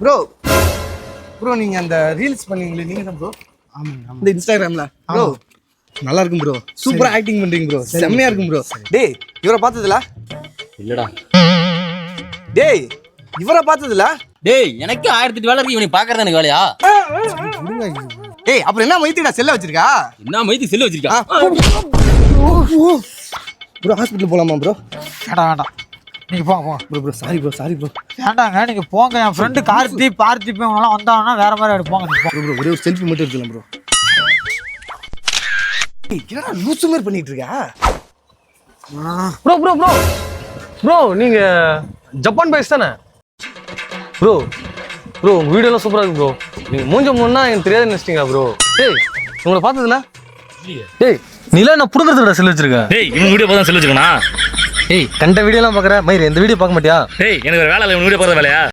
Bro bro நீங்க அந்த reels பண்ணீங்களே நீங்க தான் ப்ரோ? ஆமாங்க இந்த இன்ஸ்டாகிராம்ல ப்ரோ நல்லா இருக்கும் ப்ரோ. சூப்பரா ஆக்டிங் பண்றீங்க ப்ரோ. செம்மையா இருக்கும் ப்ரோ. டேய் இவரை பார்த்ததுல? இல்லடா. டேய் இவரை பார்த்ததுல? டேய் எனக்கு 1008 வேலை இருக்கு, இவனை பாக்குறது எனக்கு வேலையா? டேய் அப்புறம் என்ன மைத்திடா செல்ல வச்சிருக்கா? என்ன மைத்தி செல்லு வச்சிருக்கா? ப்ரோ ஹாஸ்பிட்டல் போலாமா ப்ரோ? வேண்டாம் நீங்க போங்க ப்ரோ சாரி ப்ரோ. வேண்டாங்க நீங்க போங்க. என் ஃப்ரெண்டு பார்த்திப் இவங்கெல்லாம் வந்தாங்கன்னா வேற மாதிரி எடுப்போங்க. ப்ரோ ஒரே ஒரு செல்ஃபி மட்டும் எடுக்கலாம் ப்ரோ. என்னடா லூசு மாதிரி பண்ணிட்டு இருக்கா? ப்ரோ நீங்க ஜப்பான் பாய்ஸ் தானே? ப்ரோ உங்க வீடியோலாம் சூப்பரா இருக்கு ப்ரோ. நீங்க மூஞ்ச முன்னா எனக்கு தெரியாத நினைச்சிட்டீங்க ப்ரோ. டேய் உங்களை பார்த்ததுல? டேய் நீலாம் நான் புடுங்கிறதுல செல் வச்சிருக்கேன். டேய் இவன் வீடியோ பார்த்தா செல்லு வச்சிருக்கனா? டேய் கண்ட வீடியோலாம் பார்க்குறேன் மயிர், எந்த வீடியோ பார்க்க மாட்டியா? டேய் எனக்கு வேற வேலை இல்லை, இவன் வீடியோ பார்த்த வேலையா?